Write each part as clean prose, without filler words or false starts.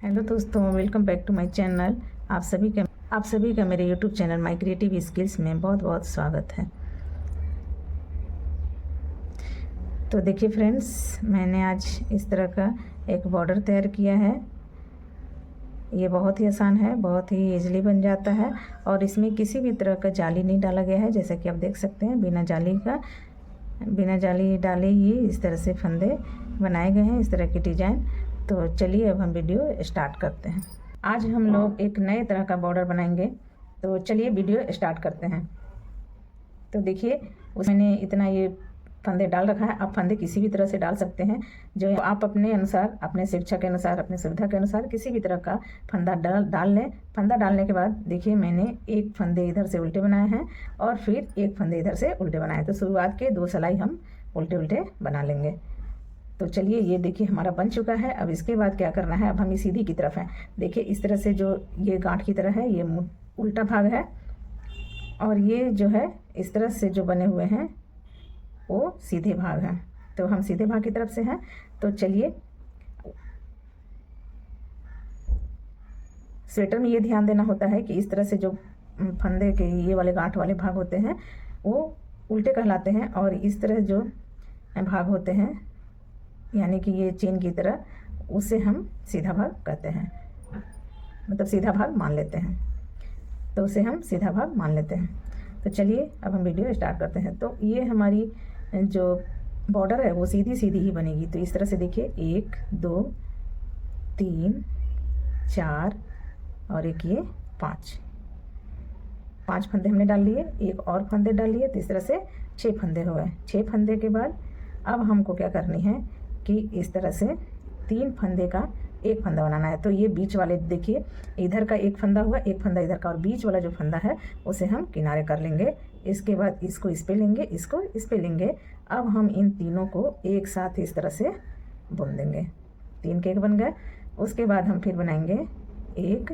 Hello दोस्तों, welcome back to my channel. आप सभी का मेरे YouTube channel my creative skills में बहुत बहुत स्वागत है। तो देखिए फ्रेंड्स, मैंने आज इस तरह का एक बॉर्डर तैयार किया है। ये बहुत ही आसान है, बहुत ही इजीली बन जाता है और इसमें किसी भी तरह का जाली नहीं डाला गया है। जैसा कि आप देख सकते हैं, बिना जाली डाले ही इस तरह से फंदे बनाए गए हैं, इस तरह की डिज़ाइन। तो चलिए अब हम वीडियो स्टार्ट करते हैं। आज हम लोग एक नए तरह का बॉर्डर बनाएंगे, तो चलिए वीडियो स्टार्ट करते हैं। तो देखिए, मैंने इतना ये फंदे डाल रखा है। आप फंदे किसी भी तरह से डाल सकते हैं, जो आप अपने अनुसार, अपने शिक्षा के अनुसार, अपने सुविधा के अनुसार किसी भी तरह का फंदा डाल लें। फंदा डालने के बाद देखिए, मैंने एक फंदे इधर से उल्टे बनाए हैं और फिर एक फंदे इधर से उल्टे बनाए। तो शुरुआत के 2 सिलाई हम उल्टे उल्टे बना लेंगे। तो चलिए, ये देखिए हमारा बन चुका है। अब इसके बाद क्या करना है, अब हम ये सीधी की तरफ है। देखिए, इस तरह से जो ये गांठ की तरह है, ये उल्टा भाग है और ये जो है इस तरह से जो बने हुए हैं वो सीधे भाग हैं। तो हम सीधे भाग की तरफ से हैं। तो चलिए, स्वेटर में ये ध्यान देना होता है कि इस तरह से जो फंदे के ये वाले गांठ वाले भाग होते हैं वो उल्टे कहलाते हैं, और इस तरह जो भाग होते हैं, यानी कि ये चेन की तरह, उसे हम सीधा भाग कहते हैं। मतलब सीधा भाग मान लेते हैं, तो उसे हम सीधा भाग मान लेते हैं। तो चलिए अब हम वीडियो स्टार्ट करते हैं। तो ये हमारी जो बॉर्डर है वो सीधी सीधी ही बनेगी। तो इस तरह से देखिए, 1 2 3 4 और एक ये 5 फंदे हमने डाल लिए, एक और फंदे डाल लिए, तो इस तरह से 6 फंदे हो गए। 6 फंदे के बाद अब हमको क्या करनी है कि इस तरह से 3 फंदे का एक फंदा बनाना है। तो ये बीच वाले देखिए, इधर का एक फंदा हुआ, एक फंदा इधर का, और बीच वाला जो फंदा है उसे हम किनारे कर लेंगे। इसके बाद इसको इस पे लेंगे, इसको इस पे लेंगे। अब हम इन तीनों को एक साथ इस तरह से बुन देंगे। 3 के एक बन गए। उसके बाद हम फिर बनाएंगे 1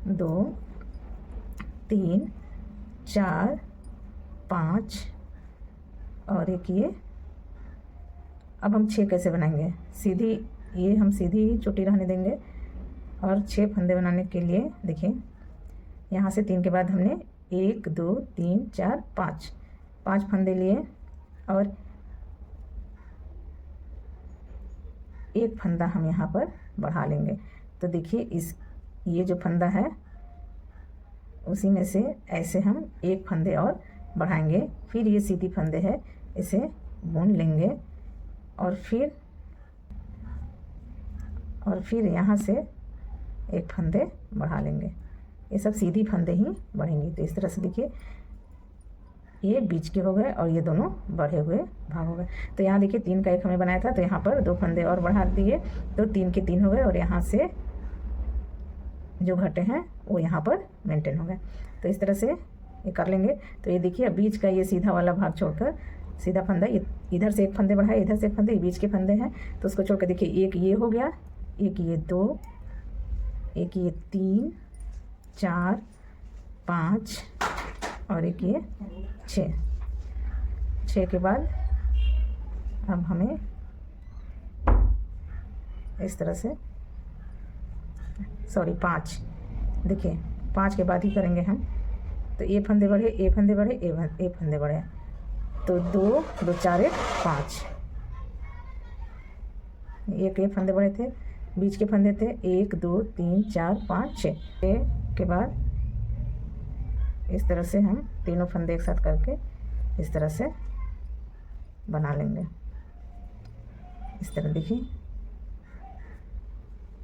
2 3 4 5 और एक ये। अब हम 6 कैसे बनाएंगे, सीधी, ये हम सीधी ही चोटी रहने देंगे। और 6 फंदे बनाने के लिए देखिए, यहाँ से 3 के बाद हमने 1 2 3 4 5 फंदे लिए और एक फंदा हम यहाँ पर बढ़ा लेंगे। तो देखिए, ये जो फंदा है उसी में से ऐसे हम एक फंदे और बढ़ाएंगे। फिर ये सीधी फंदे है, इसे बुन लेंगे और फिर यहाँ से एक फंदे बढ़ा लेंगे। ये सब सीधी फंदे ही बढ़ेंगी। तो इस तरह से देखिए, ये बीच के हो गए और ये दोनों बढ़े हुए भाग हो गए। तो यहाँ देखिए, 3 का एक हमने बनाया था, तो यहाँ पर 2 फंदे और बढ़ा दिए, तो 3 के 3 हो गए और यहाँ से जो घटे हैं वो यहाँ पर मेंटेन हो गए। तो इस तरह से ये कर लेंगे। तो ये देखिए, बीच का ये सीधा वाला भाग छोड़कर सीधा फंदा, इधर से एक फंदे बढ़ाए, इधर से एक फंदे, बीच के फंदे हैं, तो उसको छोड़कर देखिए, एक ये हो गया, एक ये 2, एक ये 3 4 5 और एक ये 6 के बाद अब हमें इस तरह से, सॉरी 5, देखिए 5 के बाद ही करेंगे हम। तो ये फंदे बढ़े, ये फंदे बढ़े, ये फंदे बढ़े, तो 2 2 4 1 5, एक ये फंदे बढ़े थे, बीच के फंदे थे 1 2 3 4 5 6 के बाद इस तरह से हम तीनों फंदे एक साथ करके इस तरह से बना लेंगे। इस तरह देखिए,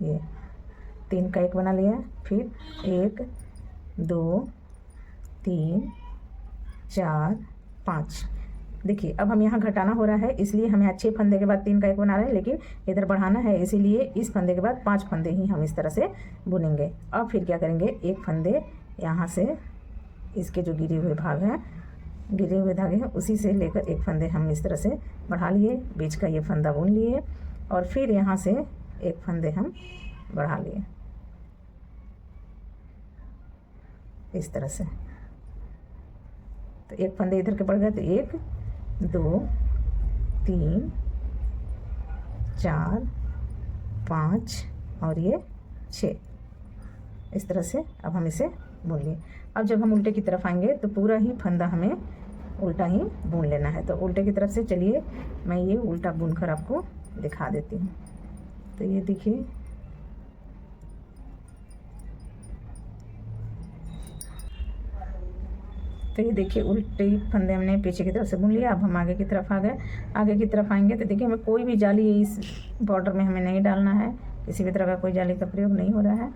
ये 3 का एक बना लिया, फिर 1 2 3 4 5। देखिए, अब हम यहाँ घटाना हो रहा है, इसलिए हम यहाँ 6 फंदे के बाद 3 का एक बना रहे हैं, लेकिन इधर बढ़ाना है, इसीलिए इस फंदे के बाद 5 फंदे ही हम इस तरह से बुनेंगे। अब फिर क्या करेंगे, एक फंदे यहाँ से, इसके जो गिरे हुए भाग हैं, गिरे हुए धागे हैं, उसी से लेकर एक फंदे हम इस तरह से बढ़ा लिए, बीच का ये फंदा बुन लिए और फिर यहाँ से एक फंदे हम बढ़ा लिए इस तरह से। तो एक फंदे इधर के बढ़ गए, तो 1 2 3 4 5 और ये 6। इस तरह से अब हम इसे बुन लिए। अब जब हम उल्टे की तरफ आएंगे तो पूरा ही फंदा हमें उल्टा ही बुन लेना है। तो उल्टे की तरफ से चलिए मैं ये उल्टा बुनकर आपको दिखा देती हूँ। तो ये देखिए, तो ये देखिए उल्टे फंदे हमने पीछे की तरफ से बुन लिया। अब हम आगे की तरफ आ गए। आगे की तरफ आएंगे तो देखिए हमें कोई भी जाली इस बॉर्डर में हमें नहीं डालना है, किसी भी तरह का कोई जाली का प्रयोग नहीं हो रहा है।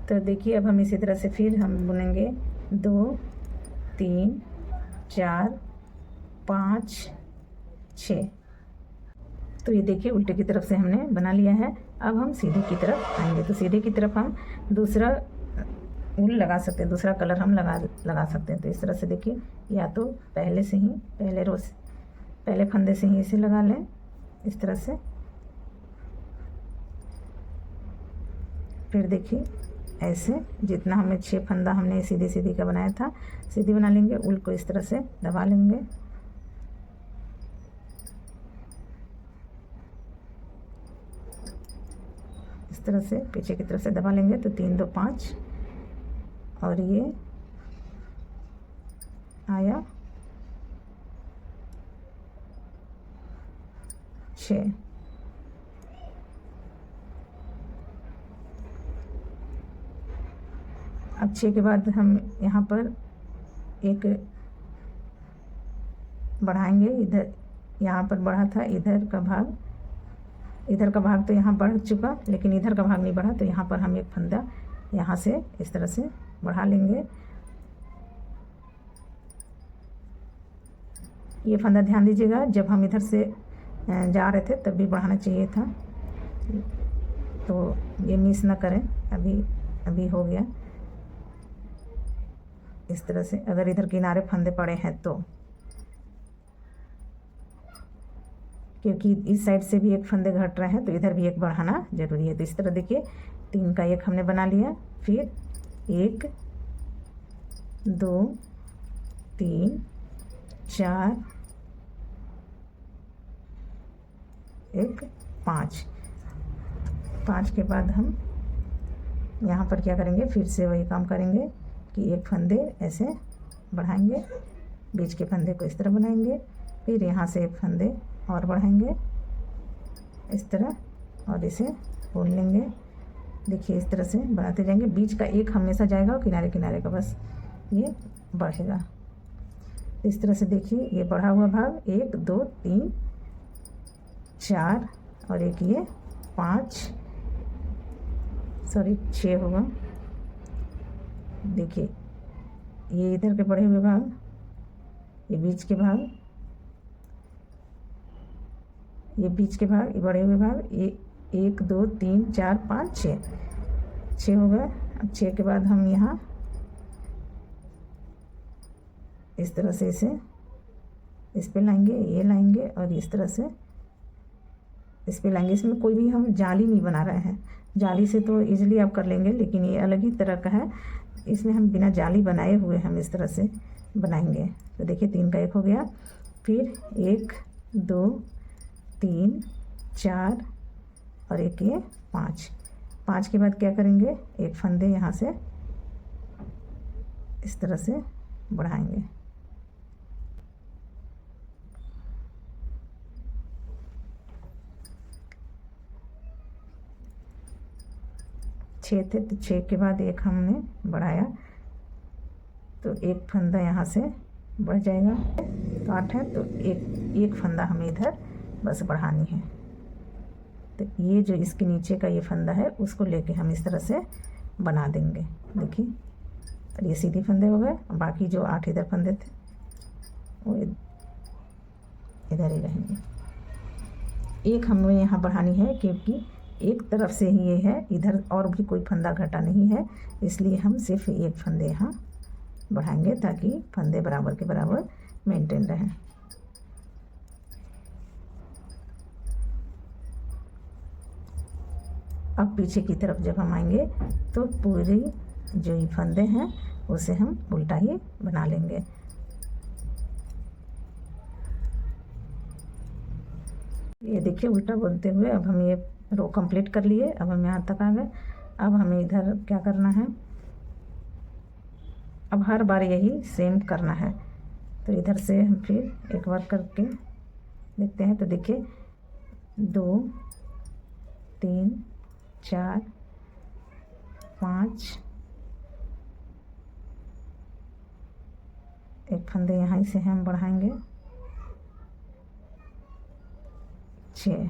तो देखिए अब हम इसी तरह से फिर हम बुनेंगे 2 3 4 5 6। तो ये देखिए उल्टे की तरफ से हमने बना लिया है। अब हम सीधे की तरफ आएंगे। तो सीधे की तरफ हम दूसरा ऊन लगा सकते हैं, दूसरा कलर हम लगा सकते हैं। तो इस तरह से देखिए, या तो पहले से ही पहले फंदे से ही इसे लगा लें इस तरह से। फिर देखिए ऐसे जितना हमें 6 फंदा हमने सीधे सीधे का बनाया था, सीधी बना लेंगे। ऊन को इस तरह से दबा लेंगे। इस तरह से पीछे की तरफ से दबा लेंगे। तो 3 2 5 और ये आया 6। अब 6 के बाद हम यहाँ पर एक बढ़ाएंगे। इधर यहाँ पर बढ़ा था, इधर का भाग तो यहाँ बढ़ चुका, लेकिन इधर का भाग नहीं बढ़ा। तो यहाँ पर हम एक फंदा यहाँ से इस तरह से बढ़ा लेंगे। ये फंदा ध्यान दीजिएगा, जब हम इधर से जा रहे थे तब भी बढ़ाना चाहिए था, तो ये मिस ना करें। अभी हो गया इस तरह से। अगर इधर किनारे फंदे पड़े हैं तो, क्योंकि इस साइड से भी एक फंदे घट रहे हैं तो इधर भी एक बढ़ाना जरूरी है। तो इस तरह देखिए 3 का 1 हमने बना लिया। फिर 1 2 3 4 1 5। 5 के बाद हम यहाँ पर क्या करेंगे, फिर से वही काम करेंगे कि एक फंदे ऐसे बढ़ाएंगे, बीच के फंदे को इस तरह बनाएंगे। फिर यहाँ से एक फंदे और बढ़ाएंगे इस तरह, और इसे बुन लेंगे। देखिए इस तरह से बढ़ाते जाएंगे। बीच का एक हमेशा जाएगा और किनारे किनारे का बस ये बढ़ेगा। इस तरह से देखिए ये बढ़ा हुआ भाग 1 2 3 4 और एक ये 6 होगा। देखिए ये इधर के बढ़े हुए भाग, ये बीच के भाग, ये बीच के भाग, ये बढ़े हुए भाग, ये 1 2 3 4 5 6 हो गए। अब 6 के बाद हम यहाँ इस तरह से इसे इस पे लाएंगे, ये लाएंगे और इस तरह से इस पे लाएंगे। इसमें कोई भी हम जाली नहीं बना रहे हैं। जाली से तो इजीली आप कर लेंगे, लेकिन ये अलग ही तरह का है। इसमें हम बिना जाली बनाए हुए हम इस तरह से बनाएंगे। तो देखिए 3 का 1 हो गया। फिर 1 2 3 4 और एक ये 5। 5 के बाद क्या करेंगे, एक फंदे यहाँ से इस तरह से बढ़ाएंगे। छः थे तो 6 के बाद एक हमने बढ़ाया, तो एक फंदा यहाँ से बढ़ जाएगा। तो 8 है, तो एक फंदा हमें इधर बस बढ़ानी है। तो ये जो इसके नीचे का ये फंदा है उसको लेके हम इस तरह से बना देंगे। देखिए और ये सीधी फंदे हो गए। बाकी जो 8 इधर फंदे थे वो इधर ही रहेंगे। एक हमें यहाँ बढ़ानी है क्योंकि एक तरफ से ही ये है, इधर और भी कोई फंदा घटा नहीं है, इसलिए हम सिर्फ एक फंदे यहाँ बढ़ाएंगे ताकि फंदे बराबर के बराबर मेंटेन रहें। अब पीछे की तरफ जब हम आएंगे तो पूरी जो ये फंदे हैं उसे हम उल्टा ही बना लेंगे। ये देखिए उल्टा बुनते हुए अब हम ये रो कंप्लीट कर लिए। अब हम यहाँ तक आ गए। अब हमें इधर क्या करना है, अब हर बार यही सेम करना है। तो इधर से हम फिर एक बार करके देखते हैं। तो देखिए 2 3 4 5, एक फंदे यहाँ से हम बढ़ाएंगे, 6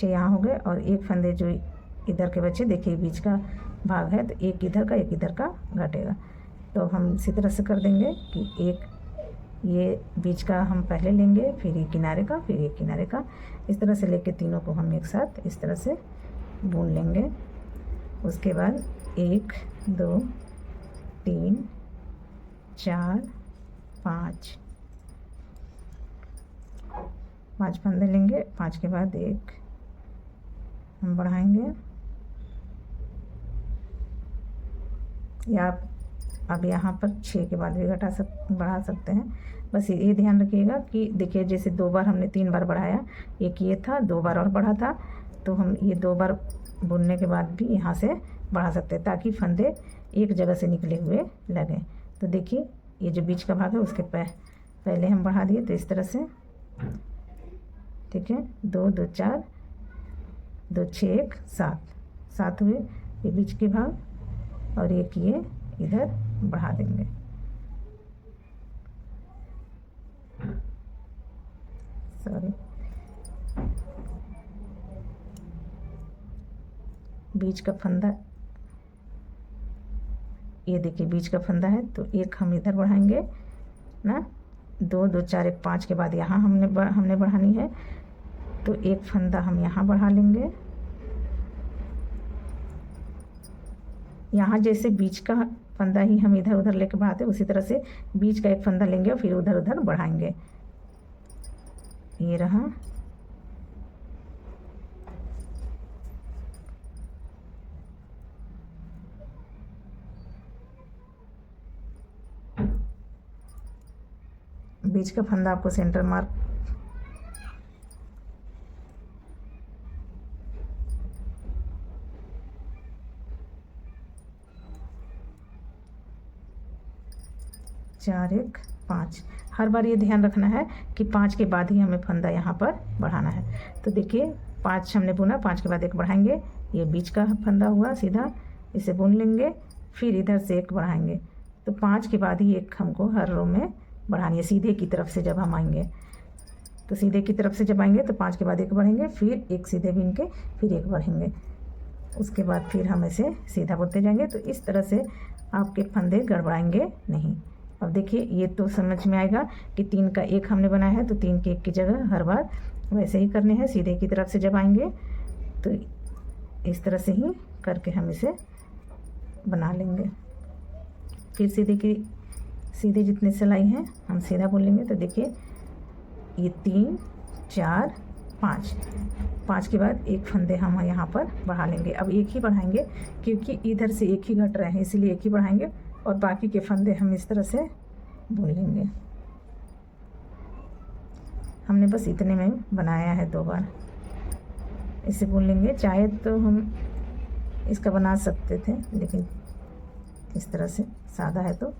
यहाँ हो गए। और एक फंदे जो इधर के बचे, देखिए बीच का भाग है, तो एक इधर का घटेगा। तो हम इसी तरह से कर देंगे कि एक ये बीच का हम पहले लेंगे, फिर ये किनारे का, फिर ये किनारे का, इस तरह से लेके तीनों को हम एक साथ इस तरह से बुन लेंगे। उसके बाद 1 2 3 4 5 फंदे लेंगे। 5 के बाद एक हम बढ़ाएंगे, या आप अब यहाँ पर 6 के बाद भी बढ़ा सकते हैं। बस ये ध्यान रखिएगा कि देखिए जैसे 2 बार हमने 3 बार बढ़ाया, एक ये था, 2 बार और बढ़ा था, तो हम ये 2 बार बुनने के बाद भी यहाँ से बढ़ा सकते हैं, ताकि फंदे एक जगह से निकले हुए लगें। तो देखिए ये जो बीच का भाग है उसके पहले हम बढ़ा दिए, तो इस तरह से, ठीक है। 2 2 4 2 6 1 7 हुए ये बीच के भाग, और एक ये इधर बढ़ा देंगे। सॉरी, बीच का फंदा, ये देखिए बीच का फंदा है, तो एक हम इधर बढ़ाएंगे ना, 2 2 4 1 5 के बाद यहाँ हमने बढ़ानी है, तो एक फंदा हम यहाँ बढ़ा लेंगे। यहाँ जैसे बीच का फंदा ही हम इधर उधर लेके बढ़ाते, उसी तरह से बीच का एक फंदा लेंगे और फिर उधर उधर बढ़ाएंगे। ये रहा, बीच का फंदा आपको सेंटर मार्क चार 1 5, हर बार ये ध्यान रखना है कि 5 के बाद ही हमें फंदा यहाँ पर बढ़ाना है। तो देखिए 5 हमने बुना, 5 के बाद एक बढ़ाएंगे, ये बीच का फंदा हुआ सीधा, इसे बुन लेंगे, फिर इधर से एक बढ़ाएंगे। तो 5 के बाद ही एक हमको हर रो में बढ़ानी है, सीधे की तरफ से जब हम आएंगे। तो सीधे की तरफ से जब आएंगे तो 5 के बाद एक बढ़ेंगे, फिर एक सीधे बुन के फिर एक बढ़ेंगे, उसके बाद फिर हम इसे सीधा बुनते जाएंगे। तो इस तरह से आपके फंदे गड़बड़ाएंगे नहीं। अब देखिए ये तो समझ में आएगा कि 3 का 1 हमने बनाया है, तो 3 के 1 की जगह हर बार वैसे ही करने हैं। सीधे की तरफ से जब आएंगे तो इस तरह से ही करके हम इसे बना लेंगे। फिर सीधे जितने सिलाई हैं हम सीधा बुन लेंगे। तो देखिए ये 3 4 5 के बाद एक फंदे हम यहाँ पर बढ़ा लेंगे। अब एक ही बढ़ाएंगे क्योंकि इधर से एक ही घट रहे हैं, इसलिए एक ही बढ़ाएंगे, और बाकी के फंदे हम इस तरह से बुन लेंगे। हमने बस इतने में बनाया है 2 बार, इसे बुन लेंगे। चाहे तो हम इसका बना सकते थे, लेकिन इस तरह से सादा है तो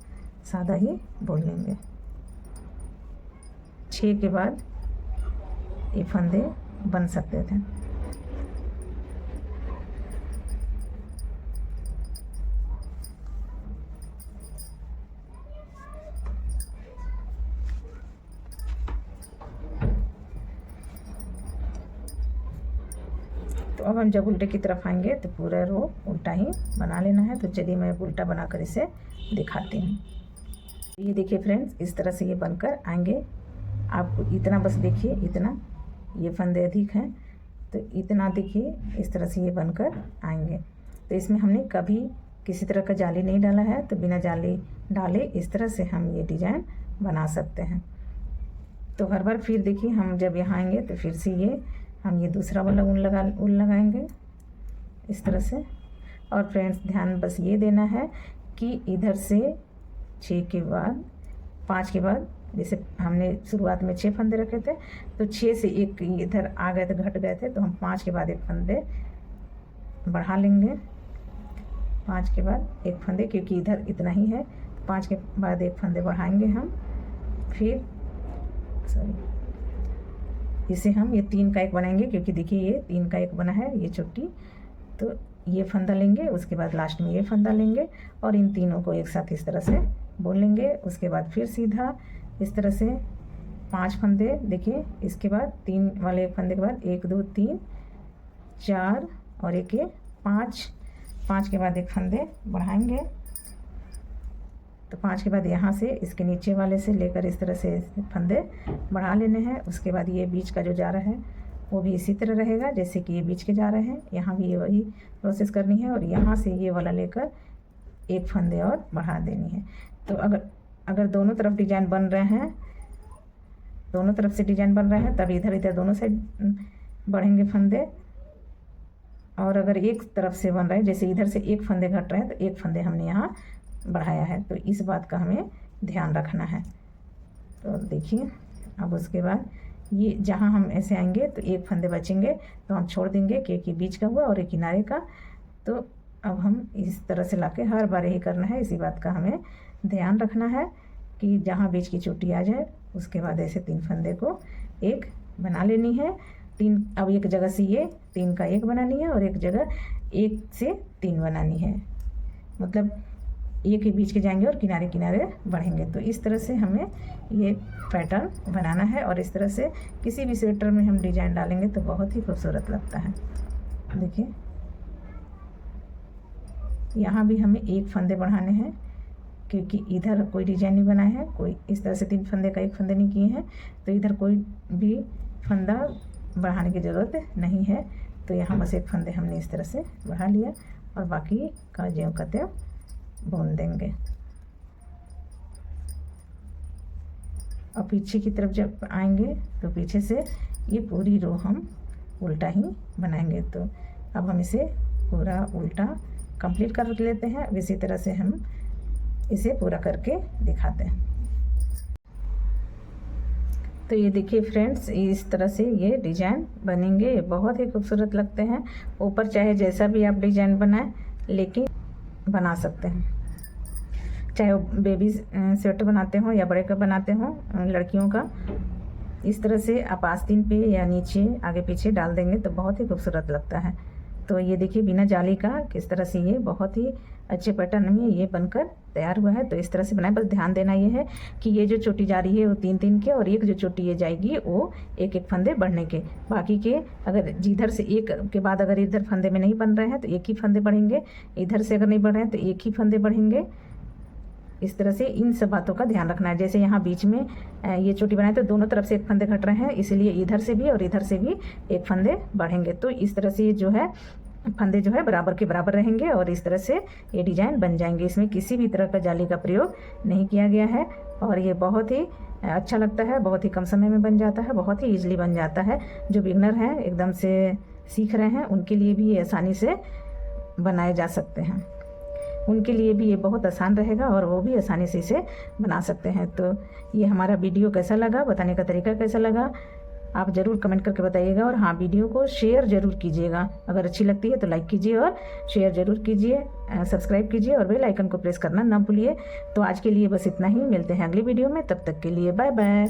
सादा ही बुन लेंगे। 6 के बाद ये फंदे बन सकते थे। तो अब हम जब उल्टे की तरफ आएंगे तो पूरा रो उल्टा ही बना लेना है। तो चलिए मैं उल्टा बनाकर इसे दिखाती हूँ। ये देखिए फ्रेंड्स, इस तरह से ये बनकर आएंगे। आपको इतना बस देखिए, इतना ये फंदे अधिक हैं तो इतना देखिए, इस तरह से ये बनकर आएंगे। तो इसमें हमने कभी किसी तरह का जाली नहीं डाला है, तो बिना जाली डाले इस तरह से हम ये डिज़ाइन बना सकते हैं। तो हर बार फिर देखिए हम जब यहाँ आएंगे तो फिर से ये हम ये दूसरा वाला ऊन लगाएंगे इस तरह से। और फ्रेंड्स ध्यान बस ये देना है कि इधर से 6 के बाद 5 के बाद जैसे हमने शुरुआत में 6 फंदे रखे थे, तो 6 से एक इधर आ गए थे, घट गए थे, तो हम 5 के बाद एक फंदे बढ़ा लेंगे। 5 के बाद एक फंदे, क्योंकि इधर इतना ही है, 5 के बाद एक फंदे बढ़ाएंगे हम। फिर इसे हम ये 3 का एक बनाएंगे, क्योंकि देखिए ये 3 का एक बना है, ये चोटी। तो ये फंदा लेंगे, उसके बाद लास्ट में ये फंदा लेंगे और इन तीनों को एक साथ इस तरह से बोल लेंगे। उसके बाद फिर सीधा इस तरह से 5 फंदे, देखिए इसके बाद 3 वाले एक फंदे के बाद 1 2 3 4 और एक ये 5 के बाद एक फंदे बढ़ाएंगे। तो 5 के बाद यहाँ से इसके नीचे वाले से लेकर इस तरह से फंदे बढ़ा लेने हैं। उसके बाद ये बीच का जो जा रहा है वो भी इसी तरह रहेगा जैसे कि ये बीच के जा रहे हैं, यहाँ भी ये वही प्रोसेस करनी है। और यहाँ से ये वाला लेकर एक फंदे और बढ़ा देनी है। तो अगर दोनों तरफ डिजाइन बन रहे हैं, दोनों तरफ से डिजाइन बन रहे हैं, तब इधर इधर दोनों साइड बढ़ेंगे फंदे। और अगर एक तरफ से बन रहा है, जैसे इधर से एक फंदे घट रहे हैं, तो एक फंदे हमने यहाँ बढ़ाया है। तो इस बात का हमें ध्यान रखना है। तो देखिए अब उसके बाद ये जहाँ हम ऐसे आएंगे तो एक फंदे बचेंगे, तो हम छोड़ देंगे, क्योंकि बीच का हुआ और एक किनारे का। तो अब हम इस तरह से लाके हर बार यही करना है। इसी बात का हमें ध्यान रखना है कि जहाँ बीच की चोटी आ जाए उसके बाद ऐसे 3 फंदे को एक बना लेनी है। 3 अब एक जगह से ये 3 का एक बनानी है और एक जगह 1 से 3 बनानी है, मतलब एक ही बीच के जाएंगे और किनारे किनारे बढ़ेंगे। तो इस तरह से हमें ये पैटर्न बनाना है और इस तरह से किसी भी स्वेटर में हम डिजाइन डालेंगे तो बहुत ही खूबसूरत लगता है। देखिए यहाँ भी हमें एक फंदे बढ़ाने हैं, क्योंकि इधर कोई डिजाइन नहीं बना है, कोई इस तरह से 3 फंदे का एक फंदे नहीं किए हैं, तो इधर कोई भी फंदा बढ़ाने की ज़रूरत नहीं है। तो यहाँ बस एक फंदे हमने इस तरह से बढ़ा लिया और बाकी का ज्यों का त्यों बुन देंगे। और पीछे की तरफ जब आएंगे तो पीछे से ये पूरी रो हम उल्टा ही बनाएंगे। तो अब हम इसे पूरा उल्टा कंप्लीट कर लेते हैं। इसी तरह से हम इसे पूरा करके दिखाते हैं। तो ये देखिए फ्रेंड्स, इस तरह से ये डिजाइन बनेंगे, ये बहुत ही खूबसूरत लगते हैं। ऊपर चाहे जैसा भी आप डिजाइन बनाएं, लेकिन बना सकते हैं, चाहे वो बेबी स्वेटर बनाते हो या बड़े का बनाते हो लड़कियों का। इस तरह से आप आस्तीन पे या नीचे आगे पीछे डाल देंगे तो बहुत ही खूबसूरत लगता है। तो ये देखिए बिना जाली का किस तरह से ये बहुत ही अच्छे पैटर्न में ये बनकर तैयार हुआ है। तो इस तरह से बनाए। बस ध्यान देना ये है कि ये जो चोटी जा रही है वो 3-3 के, और एक जो चोटी ये जाएगी वो 1-1 फंदे बढ़ने के। बाकी के अगर जिधर से एक के बाद अगर इधर फंदे में नहीं बन रहे हैं तो 1 ही फंदे बढ़ेंगे, इधर से अगर नहीं बढ़ रहे हैं तो 1 ही फंदे बढ़ेंगे। इस तरह से इन सब बातों का ध्यान रखना है। जैसे यहाँ बीच में ये चोटी बनाए तो दोनों तरफ से 1 फंदे घट रहे हैं, इसलिए इधर से भी और इधर से भी 1 फंदे बढ़ेंगे। तो इस तरह से जो है फंदे जो है बराबर के बराबर रहेंगे और इस तरह से ये डिजाइन बन जाएंगे। इसमें किसी भी तरह का जाली का प्रयोग नहीं किया गया है और ये बहुत ही अच्छा लगता है, बहुत ही कम समय में बन जाता है, बहुत ही ईजिली बन जाता है। जो बिगनर हैं, एकदम से सीख रहे हैं, उनके लिए भी ये आसानी से बनाए जा सकते हैं। उनके लिए भी ये बहुत आसान रहेगा और वो भी आसानी से इसे बना सकते हैं। तो ये हमारा वीडियो कैसा लगा, बताने का तरीका कैसा लगा, आप ज़रूर कमेंट करके बताइएगा। और हाँ, वीडियो को शेयर ज़रूर कीजिएगा। अगर अच्छी लगती है तो लाइक कीजिए और शेयर ज़रूर कीजिए, सब्सक्राइब कीजिए और बेल आइकन को प्रेस करना ना भूलिए। तो आज के लिए बस इतना ही, मिलते हैं अगली वीडियो में, तब तक के लिए बाय बाय।